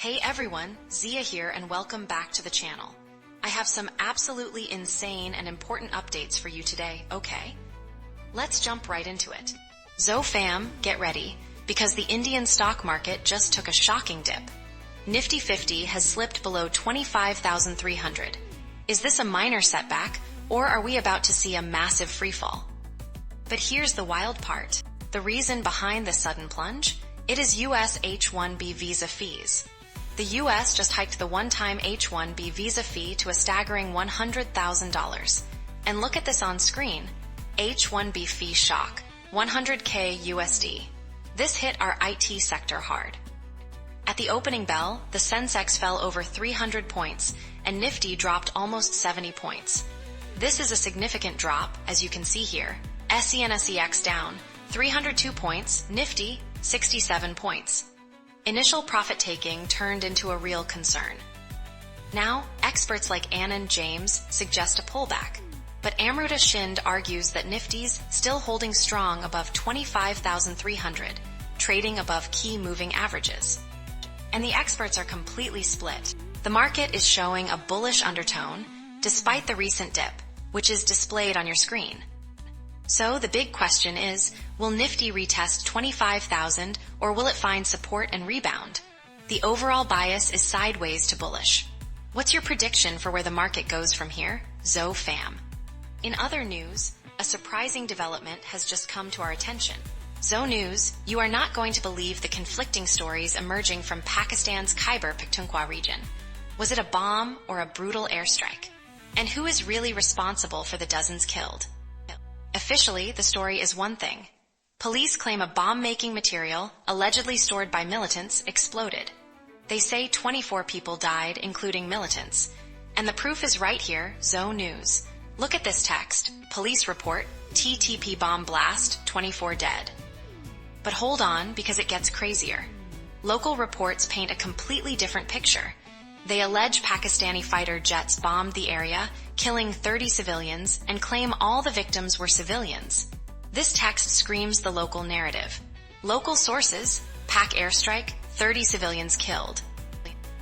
Hey everyone, Zia here and welcome back to the channel. I have some absolutely insane and important updates for you today, okay? Let's jump right into it. So fam, get ready, because the Indian stock market just took a shocking dip. Nifty 50 has slipped below 25,300. Is this a minor setback, or are we about to see a massive freefall? But here's the wild part. The reason behind the sudden plunge? It is US H-1B visa fees. The US just hiked the one-time H-1B visa fee to a staggering $100,000. And look at this on screen. H-1B fee shock, 100K USD. This hit our IT sector hard. At the opening bell, the Sensex fell over 300 points and Nifty dropped almost 70 points. This is a significant drop, as you can see here. SE and SEX down 302 points, Nifty 67 points. Initial profit-taking turned into a real concern. Now, experts like Anand James suggest a pullback, but Amruta Shind argues that Nifty's still holding strong above 25,300, trading above key moving averages. And the experts are completely split. The market is showing a bullish undertone despite the recent dip, which is displayed on your screen. So the big question is, will Nifty retest 25,000 or will it find support and rebound? The overall bias is sideways to bullish. What's your prediction for where the market goes from here? Zo fam. In other news, a surprising development has just come to our attention. Zo News, you are not going to believe the conflicting stories emerging from Pakistan's Khyber Pakhtunkhwa region. Was it a bomb or a brutal airstrike? And who is really responsible for the dozens killed? Officially, the story is one thing. Police claim a bomb-making material, allegedly stored by militants, exploded. They say 24 people died, including militants. And the proof is right here, Zo News. Look at this text. Police report, TTP bomb blast, 24 dead. But hold on, because it gets crazier. Local reports paint a completely different picture. They allege Pakistani fighter jets bombed the area, killing 30 civilians, and claim all the victims were civilians. This text screams the local narrative. Local sources, Pak airstrike, 30 civilians killed.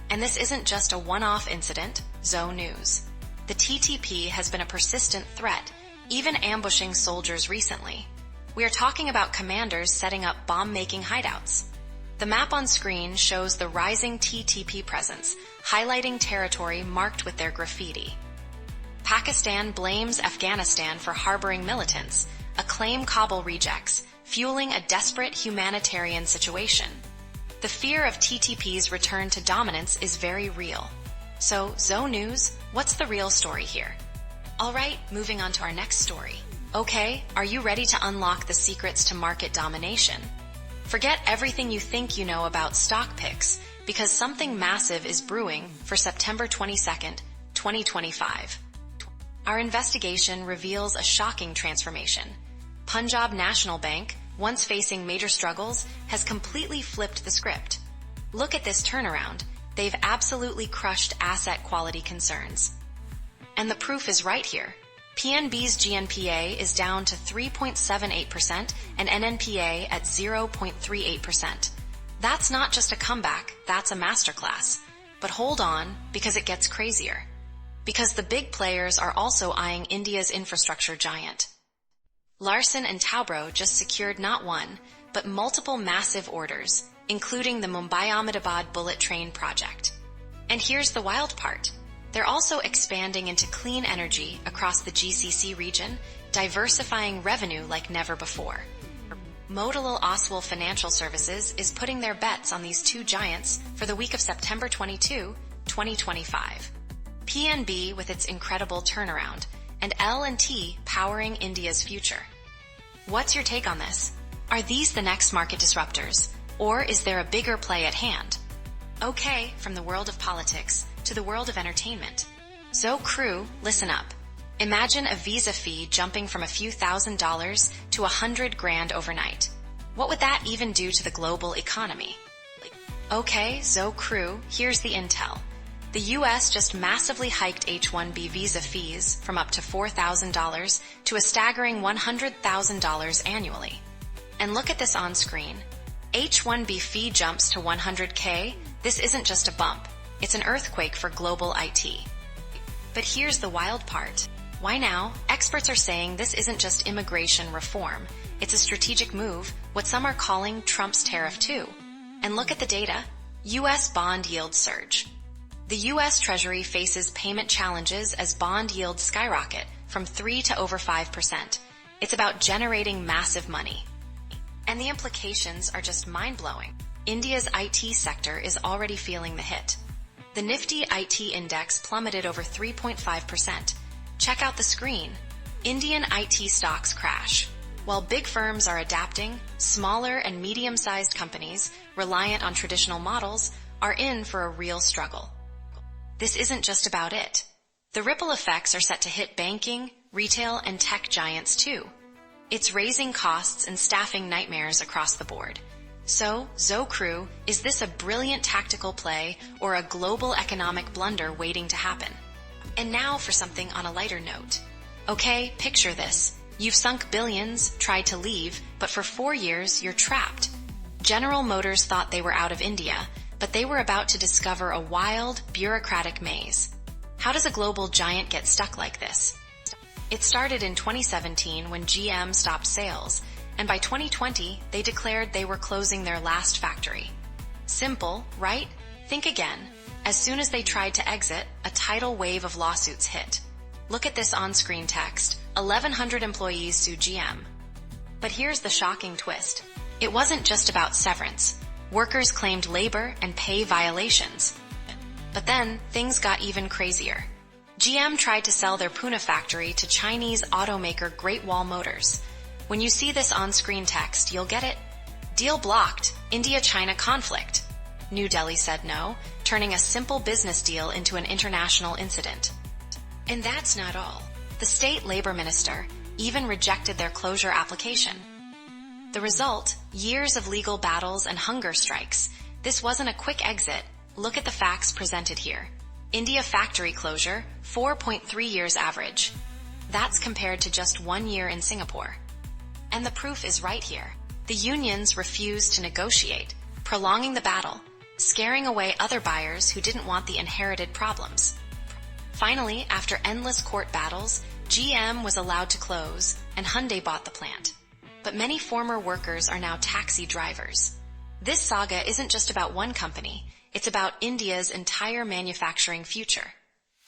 And this isn't just a one-off incident, Zo News. The TTP has been a persistent threat, even ambushing soldiers recently. We are talking about commanders setting up bomb-making hideouts. The map on screen shows the rising TTP presence, highlighting territory marked with their graffiti. Pakistan blames Afghanistan for harboring militants, a claim Kabul rejects, fueling a desperate humanitarian situation. The fear of TTP's return to dominance is very real. So, Zo News, what's the real story here? Alright, moving on to our next story. Okay, are you ready to unlock the secrets to market domination? Forget everything you think you know about stock picks, because something massive is brewing for September 22nd, 2025. Our investigation reveals a shocking transformation. Punjab National Bank, once facing major struggles, has completely flipped the script. Look at this turnaround. They've absolutely crushed asset quality concerns. And the proof is right here. PNB's GNPA is down to 3.78% and NNPA at 0.38%. That's not just a comeback, that's a masterclass. But hold on, because it gets crazier. Because the big players are also eyeing India's infrastructure giant. Larsen & Toubro just secured not one, but multiple massive orders, including the Mumbai-Ahmedabad bullet train project. And here's the wild part. They're also expanding into clean energy across the GCC region, diversifying revenue like never before. Motilal Oswal Financial Services is putting their bets on these two giants for the week of September 22, 2025. PNB with its incredible turnaround, and L&T powering India's future. What's your take on this? Are these the next market disruptors, or is there a bigger play at hand? Okay, from the world of politics to the world of entertainment. So crew, listen up. Imagine a visa fee jumping from a few $1,000s to $100,000 overnight. What would that even do to the global economy? Okay, so crew, here's the intel. The US just massively hiked H-1B visa fees from up to $4,000 to a staggering $100,000 annually. And look at this on screen. H-1B fee jumps to $100K, This isn't just a bump. It's an earthquake for global IT. But here's the wild part. Why now? Experts are saying this isn't just immigration reform. It's a strategic move, what some are calling Trump's tariff 2. And look at the data. U.S. bond yields surge. The U.S. Treasury faces payment challenges as bond yields skyrocket from 3 to over 5%. It's about generating massive money. And the implications are just mind-blowing. India's IT sector is already feeling the hit. The Nifty IT index plummeted over 3.5%. Check out the screen. Indian IT stocks crash. While big firms are adapting, smaller and medium-sized companies, reliant on traditional models, are in for a real struggle. This isn't just about it. The ripple effects are set to hit banking, retail, and tech giants too. It's raising costs and staffing nightmares across the board. So, Crew, is this a brilliant tactical play or a global economic blunder waiting to happen? And now for something on a lighter note. Okay, picture this. You've sunk billions, tried to leave, but for 4 years you're trapped. General Motors thought they were out of India, but they were about to discover a wild, bureaucratic maze. How does a global giant get stuck like this? It started in 2017 when GM stopped sales, and by 2020 they declared they were closing their last factory. Simple, right? Think again. As soon as they tried to exit, a tidal wave of lawsuits hit. Look at this on-screen text. 1,100 employees sue GM. But here's the shocking twist. It wasn't just about severance. Workers claimed labor and pay violations. But then, things got even crazier. GM tried to sell their Pune factory to Chinese automaker Great Wall Motors. When you see this on-screen text, you'll get it. Deal blocked. India-China conflict. New Delhi said no, turning a simple business deal into an international incident. And that's not all. The state labor minister even rejected their closure application. The result, years of legal battles and hunger strikes. This wasn't a quick exit. Look at the facts presented here. India factory closure, 4.3 years average. That's compared to just 1 year in Singapore. And the proof is right here. The unions refused to negotiate, prolonging the battle, scaring away other buyers who didn't want the inherited problems. Finally, after endless court battles, GM was allowed to close, and Hyundai bought the plant. But many former workers are now taxi drivers. This saga isn't just about one company, it's about India's entire manufacturing future.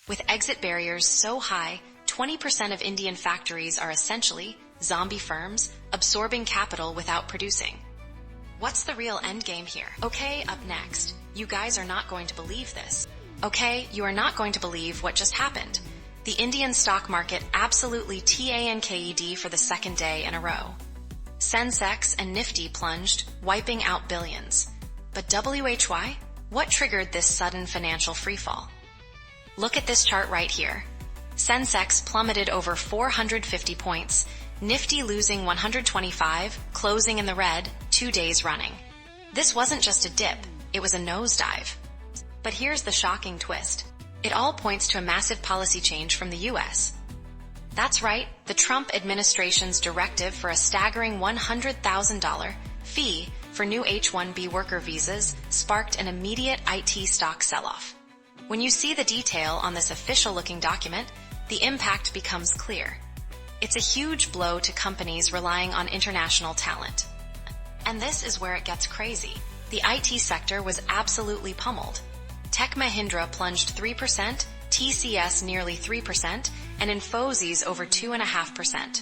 With exit barriers so high, 20% of Indian factories are essentially zombie firms absorbing capital without producing. What's the real endgame here? Okay, up next. You guys are not going to believe this. Okay, you are not going to believe what just happened. The Indian stock market absolutely tanked for the second day in a row. Sensex and Nifty plunged, wiping out billions. But WHY? What triggered this sudden financial freefall? Look at this chart right here. Sensex plummeted over 450 points, Nifty losing 125, closing in the red, 2 days running. This wasn't just a dip, it was a nosedive. But here's the shocking twist. It all points to a massive policy change from the US. That's right, the Trump administration's directive for a staggering $100,000 fee for new H-1B worker visas sparked an immediate IT stock sell-off. When you see the detail on this official-looking document, the impact becomes clear. It's a huge blow to companies relying on international talent. And this is where it gets crazy. The IT sector was absolutely pummeled. Tech Mahindra plunged 3%, TCS nearly 3%, and Infosys over 2.5%.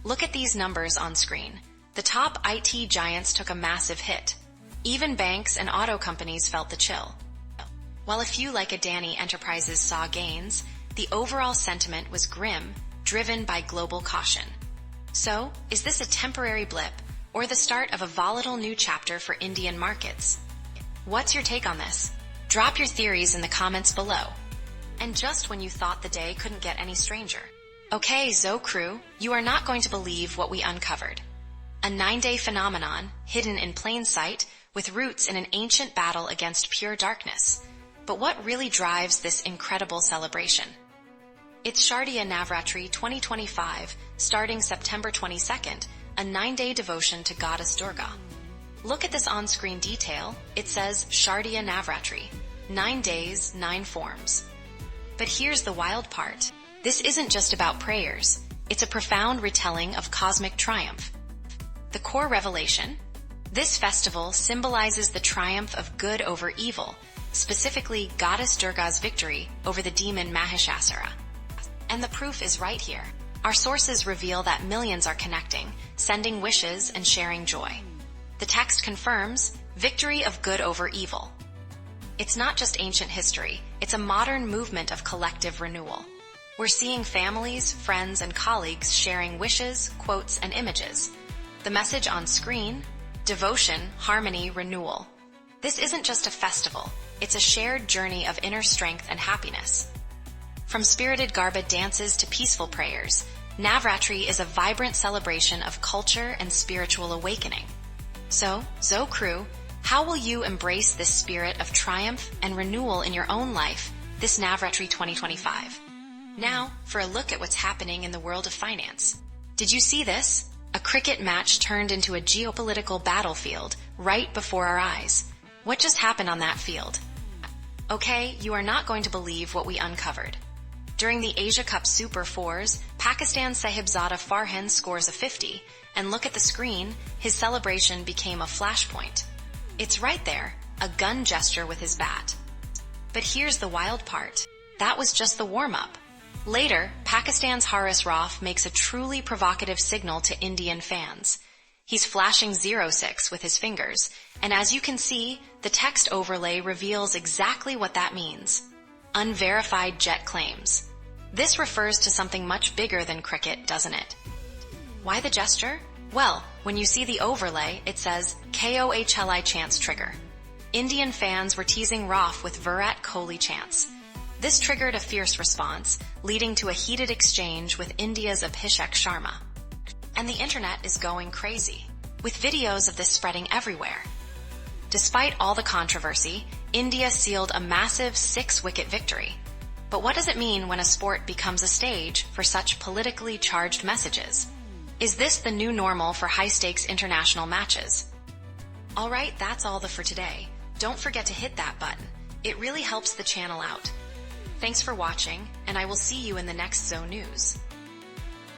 Look at these numbers on screen. The top IT giants took a massive hit. Even banks and auto companies felt the chill. While a few like Adani Enterprises saw gains, the overall sentiment was grim, driven by global caution. So, is this a temporary blip or the start of a volatile new chapter for Indian markets? What's your take on this? Drop your theories in the comments below. And just when you thought the day couldn't get any stranger. Okay, Crew, you are not going to believe what we uncovered. A 9-day phenomenon, hidden in plain sight, with roots in an ancient battle against pure darkness. But what really drives this incredible celebration? It's Shardiya Navratri 2025, starting September 22nd, a 9-day devotion to goddess Durga. Look at this on-screen detail. It says Shardiya Navratri, 9 days, 9 forms. But here's the wild part. This isn't just about prayers. It's a profound retelling of cosmic triumph. The core revelation? This festival symbolizes the triumph of good over evil, specifically Goddess Durga's victory over the demon Mahishasura. And the proof is right here. Our sources reveal that millions are connecting, sending wishes and sharing joy. The text confirms victory of good over evil. It's not just ancient history, it's a modern movement of collective renewal. We're seeing families, friends, and colleagues sharing wishes, quotes, and images. The message on screen: devotion, harmony, renewal. This isn't just a festival, it's a shared journey of inner strength and happiness. From spirited Garba dances to peaceful prayers, Navratri is a vibrant celebration of culture and spiritual awakening. So, Zo Crew, how will you embrace this spirit of triumph and renewal in your own life this Navratri 2025? Now, for a look at what's happening in the world of finance. Did you see this? A cricket match turned into a geopolitical battlefield right before our eyes. What just happened on that field? Okay, you are not going to believe what we uncovered. During the Asia Cup Super Fours, Pakistan's Sahibzada Farhan scores a 50, and look at the screen, his celebration became a flashpoint. It's right there, a gun gesture with his bat. But here's the wild part. That was just the warm-up. Later, Pakistan's Haris Rauf makes a truly provocative signal to Indian fans. He's flashing 06 with his fingers, and as you can see, the text overlay reveals exactly what that means. Unverified jet claims. This refers to something much bigger than cricket, doesn't it? Why the gesture? Well, when you see the overlay, it says KOHLI chants trigger. Indian fans were teasing Rauf with Virat Kohli chants. This triggered a fierce response, leading to a heated exchange with India's Abhishek Sharma. And the internet is going crazy, with videos of this spreading everywhere. Despite all the controversy, India sealed a massive 6-wicket victory. But what does it mean when a sport becomes a stage for such politically charged messages? Is this the new normal for high-stakes international matches? Alright, that's all for today. Don't forget to hit that button. It really helps the channel out. Thanks for watching, and I will see you in the next Zo News.